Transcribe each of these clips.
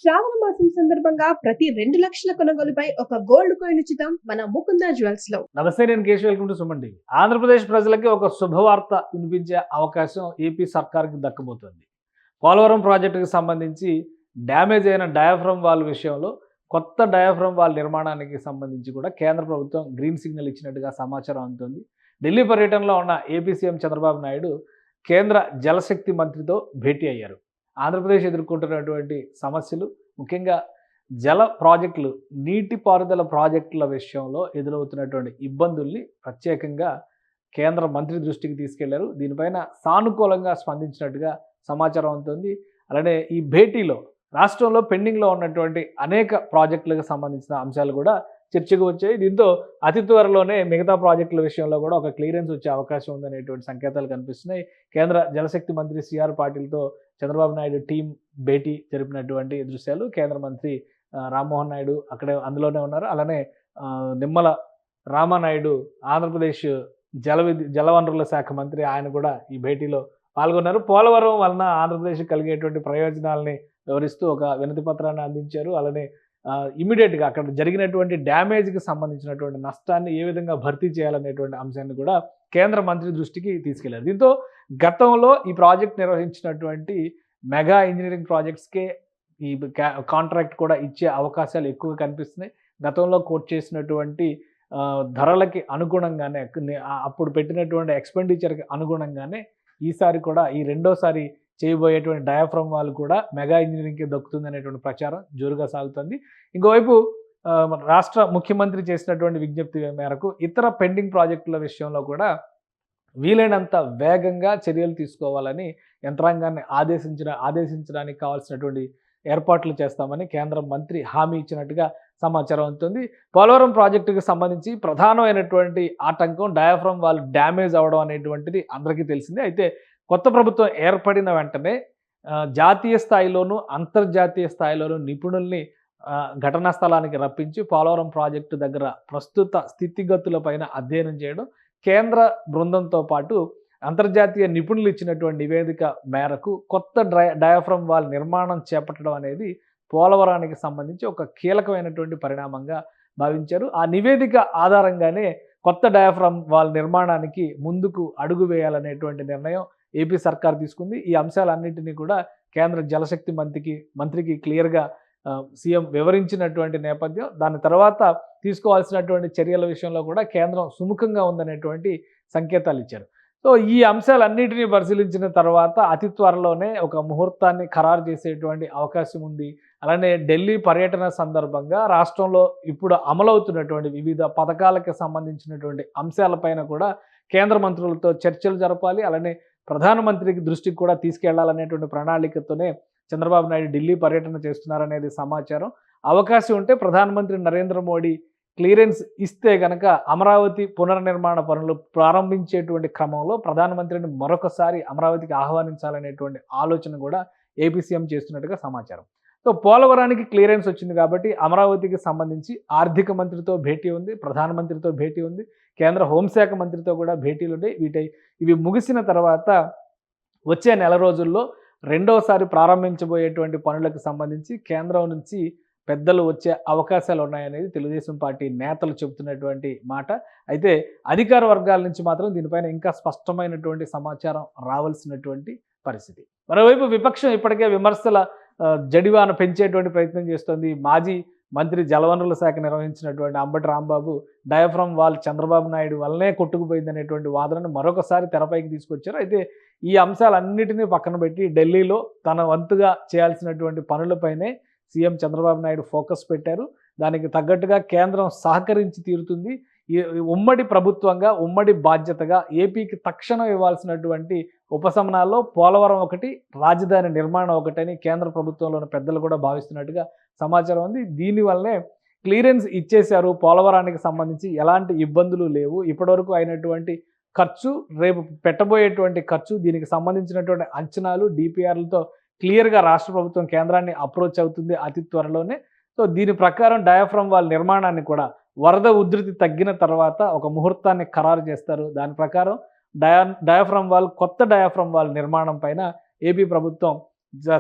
శ్రావణ మాసం సందర్భంగా ప్రతి 2 లక్షల కొనుగోలుపై ఒక గోల్డ్ కాయిన్ ఉచితం మన ముకుంద జ్యువెల్స్ లో. నమస్తే, నేను Keshav. Welcome to Suman TV. Andhra Pradesh ప్రజలకి ఒక శుభవార్త వినిపించే అవకాశం ఏపీ సర్కార్కి దక్కబోతోంది. పోలవరం ప్రాజెక్టుకు సంబంధించి డ్యామేజ్ అయిన డయాఫ్రమ్ వాల్ విషయంలో కొత్త డయాఫ్రమ్ వాల్ నిర్మాణానికి సంబంధించి కూడా కేంద్ర ప్రభుత్వం గ్రీన్ సిగ్నల్ ఇచ్చినట్టుగా సమాచారం అందుతుంది. ఢిల్లీ పర్యటనలో ఉన్న ఏపీ సీఎం చంద్రబాబు నాయుడు కేంద్ర జలశక్తి మంత్రితో భేటీ అయ్యారు. ఆంధ్రప్రదేశ్ ఎదుర్కొంటున్నటువంటి సమస్యలు, ముఖ్యంగా జల ప్రాజెక్టులు, నీటిపారుదల ప్రాజెక్టుల విషయంలో ఎదురవుతున్నటువంటి ఇబ్బందుల్ని ప్రత్యేకంగా కేంద్ర మంత్రి దృష్టికి తీసుకెళ్లారు. దీనిపైన సానుకూలంగా స్పందించినట్టుగా సమాచారం ఉంటుంది. అలానే ఈ భేటీలో రాష్ట్రంలో పెండింగ్లో ఉన్నటువంటి అనేక ప్రాజెక్టులకు సంబంధించిన అంశాలు కూడా చర్చకు వచ్చాయి. దీంతో అతి త్వరలోనే మిగతా ప్రాజెక్టుల విషయంలో కూడా ఒక క్లియరెన్స్ వచ్చే అవకాశం ఉందనేటువంటి సంకేతాలు కనిపిస్తున్నాయి. కేంద్ర జలశక్తి మంత్రి సిఆర్ పాటిల్తో చంద్రబాబు నాయుడు టీం భేటీ జరిపినటువంటి దృశ్యాలు. కేంద్ర మంత్రి రామ్మోహన్ నాయుడు అక్కడే అందులోనే ఉన్నారు. అలానే నిమ్మల రామానాయుడు ఆంధ్రప్రదేశ్ జలవనరుల శాఖ మంత్రి, ఆయన కూడా ఈ భేటీలో పాల్గొన్నారు. పోలవరం వలన ఆంధ్రప్రదేశ్కి కలిగేటువంటి ప్రయోజనాలని వివరిస్తూ ఒక వినతి పత్రాన్ని అందించారు. అలానే ఇమీడియట్గా అక్కడ జరిగినటువంటి డ్యామేజ్కి సంబంధించినటువంటి నష్టాన్ని ఏ విధంగా భర్తీ చేయాలనేటువంటి అంశాన్ని కూడా కేంద్ర మంత్రి దృష్టికి తీసుకెళ్లారు. దీంతో గతంలో ఈ ప్రాజెక్ట్ నిర్వహించినటువంటి మెగా ఇంజనీరింగ్ ప్రాజెక్ట్స్కే ఈ కాంట్రాక్ట్ కూడా ఇచ్చే అవకాశాలు ఎక్కువగా కనిపిస్తున్నాయి. గతంలో కోట్ చేసినటువంటి ధరలకి అనుగుణంగానే, అప్పుడు పెట్టినటువంటి ఎక్స్పెండిచర్కి అనుగుణంగానే ఈసారి కూడా ఈ రెండోసారి చేయబోయేటువంటి డయాఫ్రమ్ వాల్ కూడా మెగా ఇంజనీరింగ్కి దక్కుతుంది అనేటువంటి ప్రచారం జోరుగా సాగుతుంది. ఇంకోవైపు రాష్ట్ర ముఖ్యమంత్రి చేసినటువంటి విజ్ఞప్తి మేరకు ఇతర పెండింగ్ ప్రాజెక్టుల విషయంలో కూడా వీలైనంత వేగంగా చర్యలు తీసుకోవాలని యంత్రాంగాన్ని ఆదేశించడానికి కావాల్సినటువంటి ఏర్పాట్లు చేస్తామని కేంద్ర మంత్రి హామీ ఇచ్చినట్టుగా సమాచారం అవుతుంది. పోలవరం ప్రాజెక్టుకు సంబంధించి ప్రధానమైనటువంటి ఆటంకం డయాఫ్రమ్ వాల్ డ్యామేజ్ అవడం అనేటువంటిది అందరికీ తెలిసిందే. అయితే కొత్త ప్రభుత్వం ఏర్పడిన వెంటనే జాతీయ స్థాయిలోనూ అంతర్జాతీయ స్థాయిలోనూ నిపుణుల్ని ఘటనా స్థలానికి రప్పించి పోలవరం ప్రాజెక్టు దగ్గర ప్రస్తుత స్థితిగతులపైన అధ్యయనం చేయడం, కేంద్ర బృందంతో పాటు అంతర్జాతీయ నిపుణులు ఇచ్చినటువంటి నివేదిక మేరకు కొత్త డయాఫ్రమ్ వాల్ నిర్మాణం చేపట్టడం అనేది పోలవరానికి సంబంధించి ఒక కీలకమైనటువంటి పరిణామంగా భావించారు. ఆ నివేదిక ఆధారంగానే కొత్త డయాఫ్రమ్ వాల్ నిర్మాణానికి ముందుకు అడుగు వేయాలనేటువంటి నిర్ణయం ఏపీ సర్కార్ తీసుకుంది. ఈ అంశాలన్నింటినీ కూడా కేంద్ర జలశక్తి మంత్రికి క్లియర్గా సీఎం వివరించినటువంటి నేపథ్యం. దాని తర్వాత తీసుకోవాల్సినటువంటి చర్యల విషయంలో కూడా కేంద్రం సుముఖంగా ఉందనేటువంటి సంకేతాలు ఇచ్చారు. సో ఈ అంశాలన్నింటినీ పరిశీలించిన తర్వాత అతి త్వరలోనే ఒక ముహూర్తాన్ని ఖరారు చేసేటువంటి అవకాశం ఉంది. అలానే ఢిల్లీ పర్యటన సందర్భంగా రాష్ట్రంలో ఇప్పుడు అమలవుతున్నటువంటి వివిధ పథకాలకు సంబంధించినటువంటి అంశాలపైన కూడా కేంద్ర మంత్రులతో చర్చలు జరపాలి. అలానే ప్రధానమంత్రికి దృష్టికి కూడా తీసుకెళ్లాలనేటువంటి ప్రణాళికతోనే చంద్రబాబు నాయుడు ఢిల్లీ పర్యటన చేస్తున్నారనేది సమాచారం. అవకాశం ఉంటే ప్రధానమంత్రి నరేంద్ర మోడీ క్లియరెన్స్ ఇస్తే గనక అమరావతి పునర్నిర్మాణ పనులు ప్రారంభించేటువంటి క్రమంలో ప్రధానమంత్రిని మరొకసారి అమరావతికి ఆహ్వానించాలనేటువంటి ఆలోచన కూడా ఏపీ సీఎం చేస్తున్నట్టుగా సమాచారం. సో పోలవరానికి క్లియరెన్స్ వచ్చింది కాబట్టి అమరావతికి సంబంధించి ఆర్థిక మంత్రితో భేటీ ఉంది, ప్రధానమంత్రితో భేటీ ఉంది, కేంద్ర హోంశాఖ మంత్రితో కూడా భేటీలు ఉన్నాయి. ఇవి ముగిసిన తర్వాత వచ్చే నెల రోజుల్లో రెండోసారి ప్రారంభించబోయేటువంటి పనులకు సంబంధించి కేంద్రం నుంచి పెద్దలు వచ్చే అవకాశాలు ఉన్నాయనేది తెలుగుదేశం పార్టీ నేతలు చెబుతున్నటువంటి మాట. అయితే అధికార వర్గాల నుంచి మాత్రం దీనిపైన ఇంకా స్పష్టమైనటువంటి సమాచారం రావాల్సినటువంటి పరిస్థితి. మరోవైపు విపక్షం ఇప్పటికే విమర్శల జడివాన పెంచేటువంటి ప్రయత్నం చేస్తోంది. మాజీ మంత్రి జలవనరుల శాఖ నిర్వహించినటువంటి అంబటి రాంబాబు డయాఫ్రమ్ వాల్ చంద్రబాబు నాయుడు వల్లనే కొట్టుకుపోయిందనేటువంటి వాదనను మరొకసారి తెరపైకి తీసుకొచ్చారు. అయితే ఈ అంశాలన్నిటినీ పక్కన పెట్టి ఢిల్లీలో తన వంతుగా చేయాల్సినటువంటి పనులపైనే సీఎం చంద్రబాబు నాయుడు ఫోకస్ పెట్టారు. దానికి తగ్గట్టుగా కేంద్రం సహకరించి తీరుతుంది. ఈ ఉమ్మడి ప్రభుత్వంగా, ఉమ్మడి బాధ్యతగా ఏపీకి తక్షణం ఇవ్వాల్సినటువంటి ఉపశమనాల్లో పోలవరం ఒకటి, రాజధాని నిర్మాణం ఒకటని కేంద్ర ప్రభుత్వంలోని పెద్దలు కూడా భావిస్తున్నట్టుగా సమాచారం ఉంది. దీనివల్లనే క్లియరెన్స్ ఇచ్చేశారు. పోలవరానికి సంబంధించి ఎలాంటి ఇబ్బందులు లేవు. ఇప్పటివరకు అయినటువంటి ఖర్చు, రేపు పెట్టబోయేటువంటి ఖర్చు, దీనికి సంబంధించినటువంటి అంచనాలు, డిపిఆర్లతో క్లియర్గా రాష్ట్ర ప్రభుత్వం కేంద్రాన్ని అప్రోచ్ అవుతుంది అతి త్వరలోనే. సో దీని ప్రకారం డయాఫ్రమ్ వాల్ నిర్మాణాన్ని కూడా వరద ఉధృతి తగ్గిన తర్వాత ఒక ముహూర్తాన్ని ఖరారు చేస్తారు. దాని ప్రకారం డయాఫ్రమ్ వాల్, కొత్త డయాఫ్రమ్ వాల్ నిర్మాణం పైన ఏపీ ప్రభుత్వం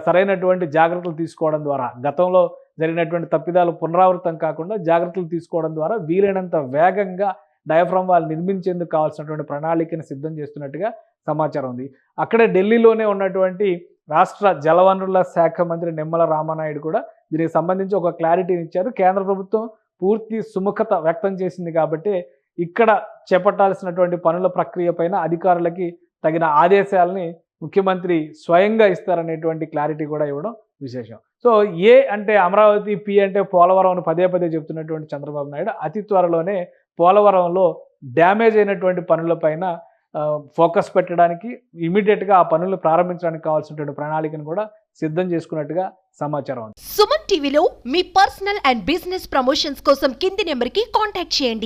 సరైనటువంటి జాగ్రత్తలు తీసుకోవడం ద్వారా గతంలో జరిగినటువంటి తప్పిదాలు పునరావృతం కాకుండా జాగ్రత్తలు తీసుకోవడం ద్వారా వీలైనంత వేగంగా డయాఫ్రమ్ వాల్ నిర్మించేందుకు కావాల్సినటువంటి ప్రణాళికను సిద్ధం చేస్తున్నట్టుగా సమాచారం ఉంది. అక్కడే ఢిల్లీలోనే ఉన్నటువంటి రాష్ట్ర జలవనరుల శాఖ మంత్రి నిమ్మల రామానాయుడు కూడా దీనికి సంబంధించి ఒక క్లారిటీని ఇచ్చారు. కేంద్ర ప్రభుత్వం పూర్తి సుముఖత వ్యక్తం చేసింది కాబట్టి ఇక్కడ చేపట్టాల్సినటువంటి పనుల ప్రక్రియ పైన అధికారులకి తగిన ఆదేశాలని ముఖ్యమంత్రి స్వయంగా ఇస్తారనేటువంటి క్లారిటీ కూడా ఇవ్వడం విశేషం. సో ఏ అంటే అమరావతి, పి అంటే పోలవరం అని పదే పదే చెప్తున్నటువంటి చంద్రబాబు నాయుడు అతి త్వరలోనే పోలవరంలో డ్యామేజ్ అయినటువంటి పనులపైన ఫోకస్ పెట్టడానికి ఇమీడియట్గా ఆ పనులు ప్రారంభించడానికి కావాల్సినటువంటి ప్రణాళికను కూడా సిద్ధం చేసుకున్నట్టుగా సమాచారం ఉంది. సుమన్ టీవీలో మీ పర్సనల్ అండ్ బిజినెస్ ప్రమోషన్స్ కోసం కింది నెంబర్కి కాంటాక్ట్ చేయండి.